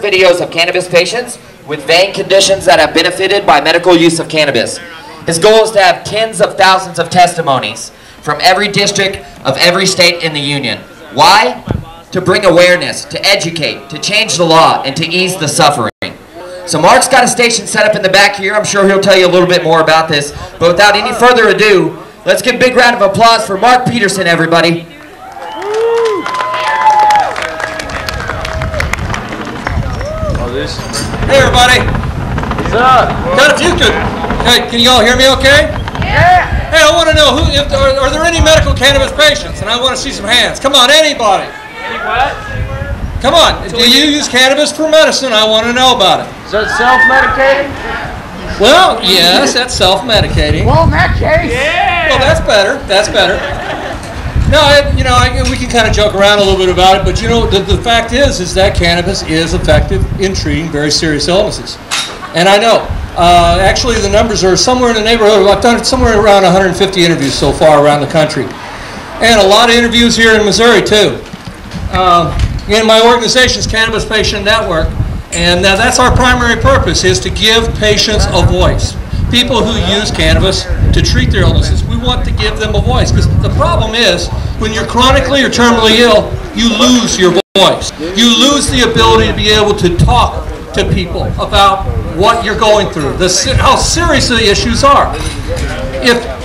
videos of cannabis patients with vague conditions that have benefited by medical use of cannabis. His goal is to have tens of thousands of testimonies from every district of every state in the union. Why? To bring awareness, to educate, to change the law, and to ease the suffering. So Mark's got a station set up in the back here. I'm sure he'll tell you a little bit more about this. But without any further ado, let's give a big round of applause for Mark Pederson, everybody. Hey everybody. What's up? Got a few good. Hey, can you all hear me okay? Yeah. Hey, I want to know, are there any medical cannabis patients? And I want to see some hands. Come on, anybody. Any what? Come on, do you use cannabis for medicine? I want to know about it. So it's self-medicating? Well, yes, that's self-medicating. Well, in that case. Yeah. Well, that's better. That's better. No, we can kind of joke around a little bit about it, but you know, the fact is that cannabis is effective in treating very serious illnesses. And I know, actually the numbers are somewhere in the neighborhood, I've done somewhere around 150 interviews so far around the country. And a lot of interviews here in Missouri too. In my organization's Cannabis Patient Network, and that's our primary purpose, is to give patients a voice. People who use cannabis to treat their illnesses, we want to give them a voice, because the problem is when you're chronically or terminally ill, you lose your voice. You lose the ability to be able to talk to people about what you're going through, how serious the issues are.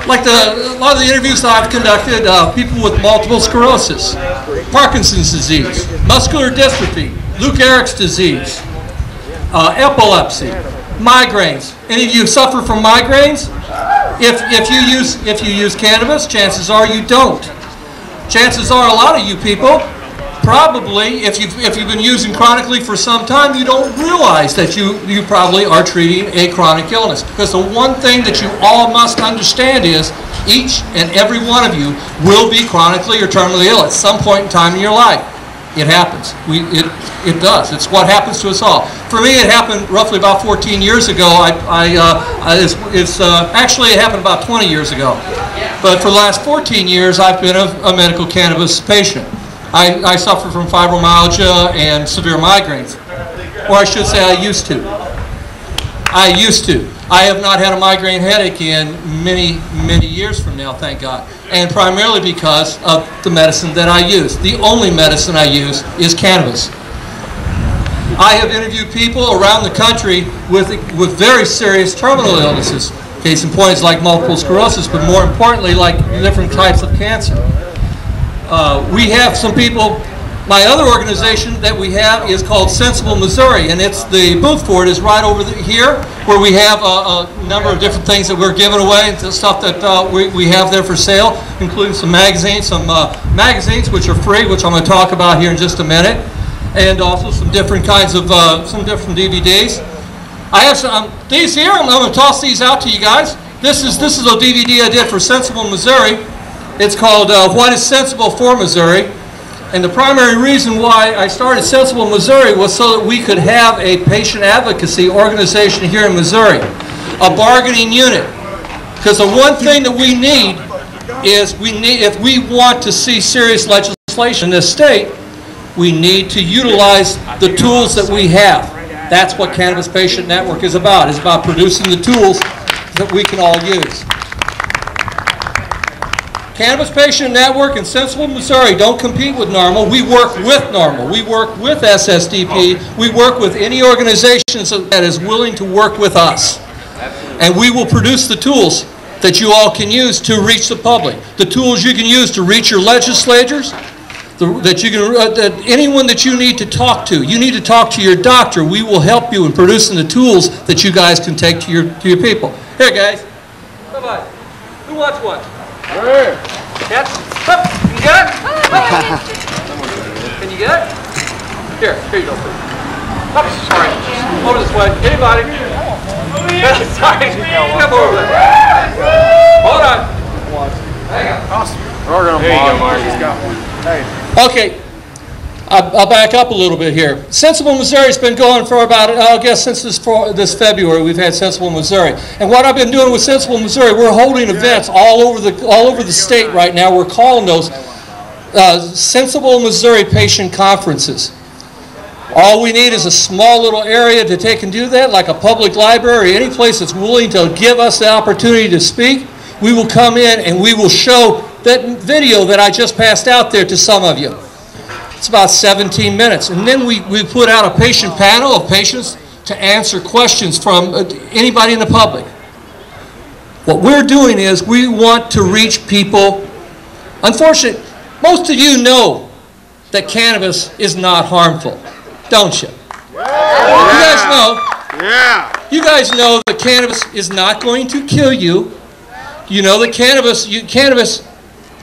Like a lot of the interviews that I've conducted, people with multiple sclerosis, Parkinson's disease, muscular dystrophy, Lou Gehrig's disease, epilepsy, migraines. Any of you suffer from migraines? If you use cannabis, chances are you don't. Chances are a lot of you people, probably, if you've been using chronically for some time, you don't realize that you probably are treating a chronic illness. Because the one thing that you all must understand is each and every one of you will be chronically or terminally ill at some point in time in your life. It happens. It does. It's what happens to us all. For me, it happened roughly about 14 years ago. Actually, it happened about 20 years ago. But for the last 14 years, I've been a medical cannabis patient. I suffer from fibromyalgia and severe migraines. Or I should say I used to. I have not had a migraine headache in many, many years from now, thank God. And primarily because of the medicine that I use. The only medicine I use is cannabis. I have interviewed people around the country with very serious terminal illnesses. Case in point is like multiple sclerosis, but more importantly, like different types of cancer. We have some people. My other organization that we have is called Sensible Missouri, and the booth for it is right over here, where we have a number of different things that we're giving away, and stuff that we have there for sale, including some magazines, which are free, which I'm going to talk about here in just a minute, and also some different kinds of some different DVDs. I have some these here. I'm going to toss these out to you guys. This is a DVD I did for Sensible Missouri. It's called What is Sensible for Missouri? And the primary reason why I started Sensible Missouri was so that we could have a patient advocacy organization here in Missouri, a bargaining unit. Because the one thing that we need is, if we want to see serious legislation in this state, we need to utilize the tools that we have. That's what Cannabis Patient Network is about. It's about producing the tools that we can all use. Cannabis Patient Network and Sensible Missouri don't compete with NORML. We work with NORML. We work with SSDP. We work with any organization that is willing to work with us. And we will produce the tools that you all can use to reach the public. The tools you can use to reach your legislators, anyone that you need to talk to. You need to talk to your doctor. We will help you in producing the tools that you guys can take to your people. Here, guys. Bye-bye. Who wants one? Sure. Yes? Up. Can you get it? Can you get it? Here you go. Up. Sorry. Over this way. Anybody? Sorry. Come over there. Hold on. Hang on. Awesome. There you go, Mark. He's got one. Hey. Okay. I'll back up a little bit here. Sensible Missouri's been going for about, I guess, since this February. We've had Sensible Missouri, and what I've been doing with Sensible Missouri, we're holding events all over the state right now. We're calling those Sensible Missouri Patient Conferences. All we need is a small little area to take and do that, like a public library, any place that's willing to give us the opportunity to speak. We will come in and we will show that video that I just passed out there to some of you. It's about 17 minutes. And then we put out a patient panel of patients to answer questions from anybody in the public. What we're doing is we want to reach people. Unfortunately, most of you know that cannabis is not harmful, don't you? Yeah. You guys know. Yeah. You guys know that cannabis is not going to kill you. You know that cannabis.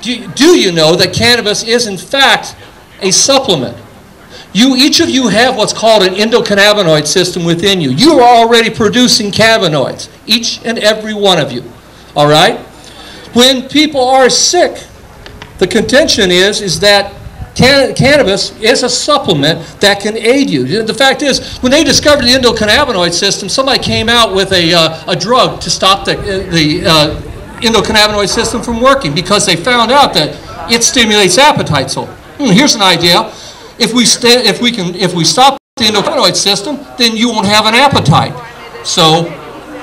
Do you know that cannabis is in fact a supplement? Each of you have what's called an endocannabinoid system within you. You are already producing cannabinoids, each and every one of you. All right? When people are sick, the contention is that cannabis is a supplement that can aid you. The fact is, when they discovered the endocannabinoid system, somebody came out with a drug to stop the endocannabinoid system from working because they found out that it stimulates appetite. So here's an idea. If we stop the endocannabinoid system, then you won't have an appetite. So,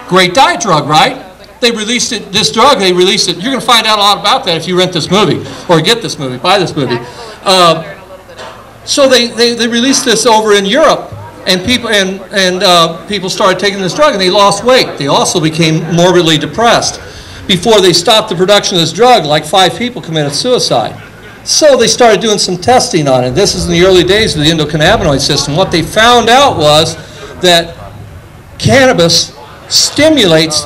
great diet drug, right? They released it, this drug, they released it. You're going to find out a lot about that if you rent this movie, or get this movie, buy this movie. So they released this over in Europe, and people started taking this drug, and they lost weight. They also became morbidly depressed. Before they stopped the production of this drug, like 5 people committed suicide. So they started doing some testing on it. This is in the early days of the endocannabinoid system. What they found out was that cannabis stimulates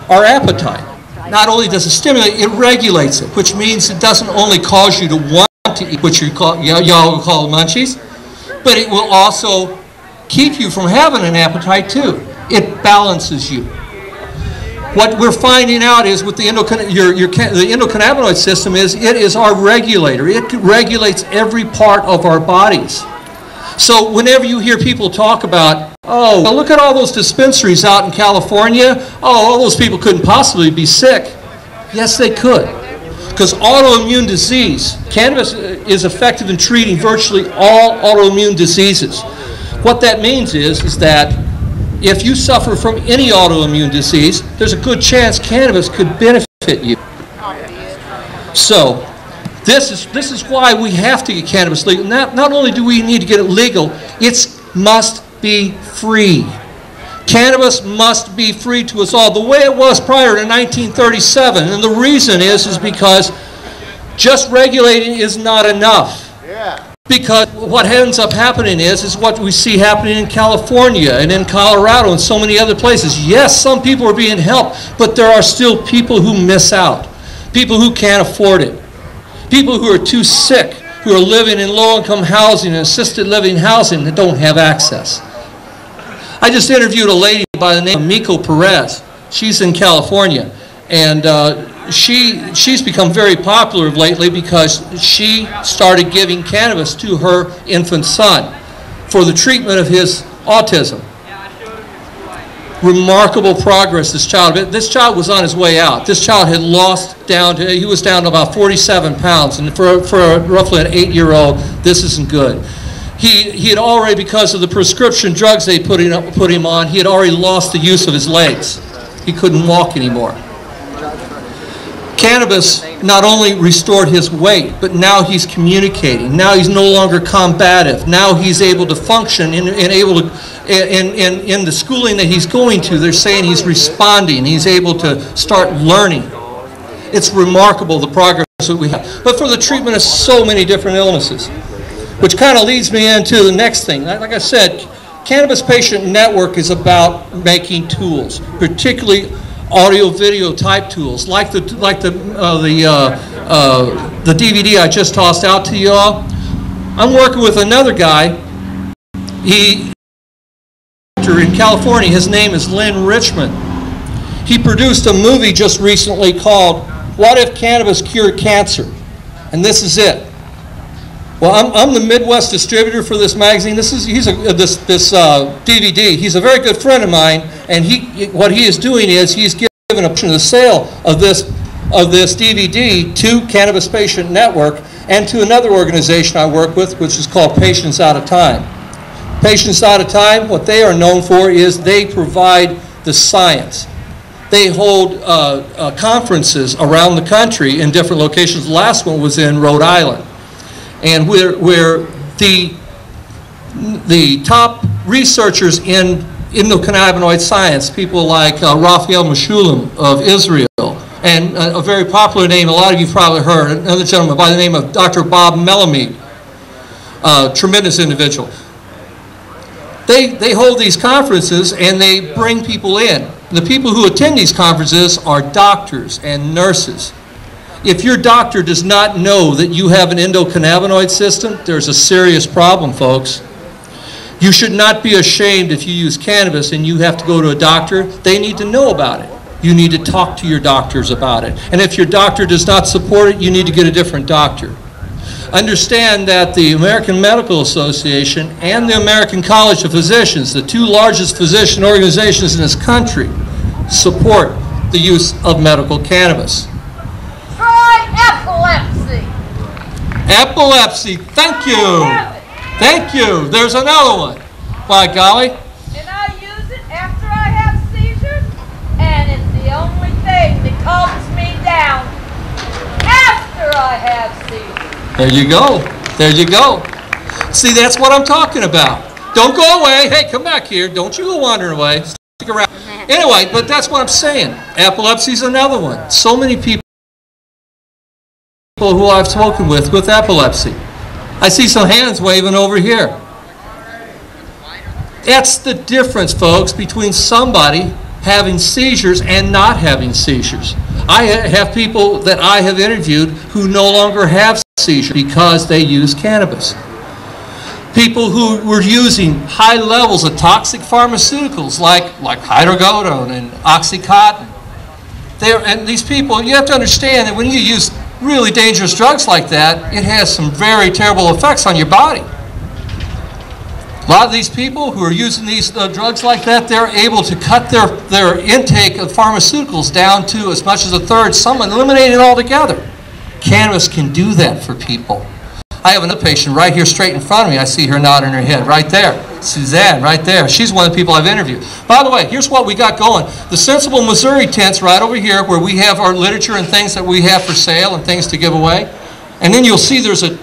our appetite. Not only does it stimulate, it regulates it, which means it doesn't only cause you to want to eat, which y'all will call munchies, but it will also keep you from having an appetite too. It balances you. What we're finding out is with the endocannabinoid system is it is our regulator. It regulates every part of our bodies. So whenever you hear people talk about, oh, well, look at all those dispensaries out in California. Oh, all those people couldn't possibly be sick. Yes, they could. Because autoimmune disease, cannabis is effective in treating virtually all autoimmune diseases. What that means is that if you suffer from any autoimmune disease, there's a good chance cannabis could benefit you. So, this is why we have to get cannabis legal. Not only do we need to get it legal, it must be free. Cannabis must be free to us all, the way it was prior to 1937. And the reason is because just regulating is not enough. Yeah. Because what ends up happening is what we see happening in California and in Colorado and so many other places. Yes, some people are being helped, but there are still people who miss out. People who can't afford it. People who are too sick, who are living in low-income housing and assisted living housing that don't have access. I just interviewed a lady by the name of Miko Perez. She's in California, and she's become very popular lately because she started giving cannabis to her infant son for the treatment of his autism. Remarkable progress, this child was on his way out. This child had he was down to about 47 pounds, and for roughly an 8-year-old, this isn't good. He had already, because of the prescription drugs they put him on, he had already lost the use of his legs. He couldn't walk anymore. Cannabis not only restored his weight, but now he's communicating. Now he's no longer combative. Now he's able to function in the schooling that he's going to. They're saying he's responding. He's able to start learning. It's remarkable the progress that we have. But for the treatment of so many different illnesses, which kind of leads me into the next thing. Like I said, Cannabis Patient Network is about making tools, particularly audio-video type tools, like the DVD I just tossed out to you all. I'm working with another guy. He in California. His name is Lynn Richmond. He produced a movie just recently called "What If Cannabis Cured Cancer?" And this is it. Well, I'm the Midwest distributor for this magazine. This DVD. He's a very good friend of mine, and what he is doing is he's giving a portion of the sale of this DVD to Cannabis Patient Network and to another organization I work with, which is called Patients Out of Time. Patients Out of Time, what they are known for is they provide the science. They hold conferences around the country in different locations. The last one was in Rhode Island. And where the top researchers in endocannabinoid science, people like Raphael Mechoulam of Israel, and a very popular name, a lot of you probably heard, another gentleman by the name of Dr. Bob Melamede, tremendous individual. They hold these conferences and they bring people in. The people who attend these conferences are doctors and nurses. If your doctor does not know that you have an endocannabinoid system, there's a serious problem, folks. You should not be ashamed if you use cannabis and you have to go to a doctor. They need to know about it. You need to talk to your doctors about it. And if your doctor does not support it, you need to get a different doctor. Understand that the American Medical Association and the American College of Physicians, the two largest physician organizations in this country, support the use of medical cannabis. Try epilepsy. Epilepsy, thank you. Thank you. There's another one. By golly. And I use it after I have seizures, and it's the only thing that calms me down after I have seizures. There you go. There you go. See, that's what I'm talking about. Don't go away. Hey, come back here. Don't you go wandering away. Stick around. Anyway, but that's what I'm saying. Epilepsy is another one. So many people who I've spoken with epilepsy. I see some hands waving over here. That's the difference, folks, between somebody having seizures and not having seizures. I have people that I have interviewed who no longer have seizures because they use cannabis. People who were using high levels of toxic pharmaceuticals like hydrocodone and Oxycontin. And these people, you have to understand that when you use really dangerous drugs like that, it has some very terrible effects on your body. A lot of these people who are using these drugs like that, they're able to cut their intake of pharmaceuticals down to as much as a third, some eliminate it altogether. Cannabis can do that for people. I have another patient right here straight in front of me. I see her nodding her head right there. Suzanne, right there. She's one of the people I've interviewed. By the way, here's what we got going. The Sensible Missouri tent's right over here where we have our literature and things that we have for sale and things to give away. And then you'll see there's a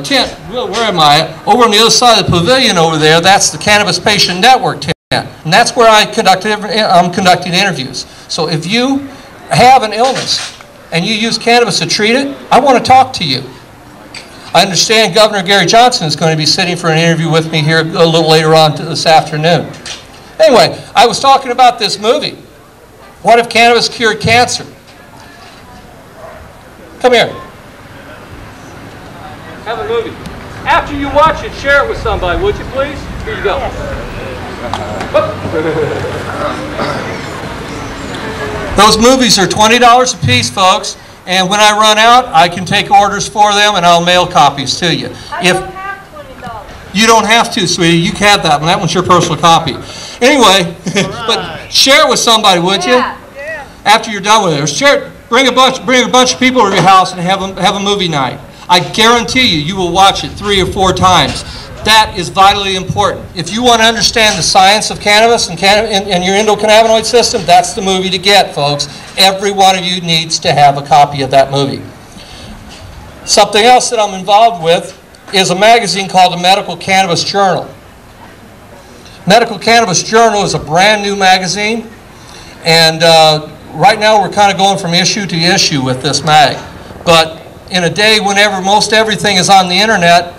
tent, where am I? Over on the other side of the pavilion over there, that's the Cannabis Patient Network tent. And that's where I'm conducting interviews. So if you have an illness and you use cannabis to treat it, I want to talk to you. I understand Governor Gary Johnson is going to be sitting for an interview with me here a little later on this afternoon. Anyway, I was talking about this movie. What if cannabis cured cancer? Come here. Have a movie. After you watch it, share it with somebody, would you please? Here you go. Those movies are $20 a piece, folks. And when I run out, I can take orders for them and I'll mail copies to you. I don't have $20. You don't have to, sweetie. You can have that one. That one's your personal copy. Anyway, but share it with somebody, would you? Yeah. After you're done with it. Share, bring a bunch of people to your house and have a movie night. I guarantee you will watch it 3 or 4 times. That is vitally important. If you want to understand the science of cannabis and your endocannabinoid system, that's the movie to get, folks. Every one of you needs to have a copy of that movie. Something else that I'm involved with is a magazine called the Medical Cannabis Journal. Medical Cannabis Journal is a brand new magazine, and right now we're kind of going from issue to issue with this mag. But in a day whenever most everything is on the internet,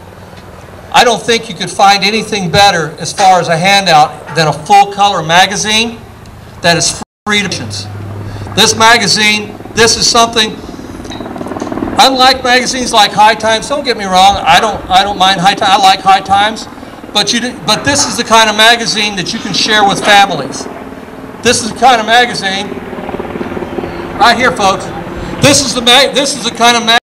I don't think you could find anything better as far as a handout than a full-color magazine that is free to patients. This magazine, this is something, unlike magazines like High Times, don't get me wrong, I don't mind High Times, I like High Times, but this is the kind of magazine that you can share with families. This is the kind of magazine, right here folks, this is the kind of magazine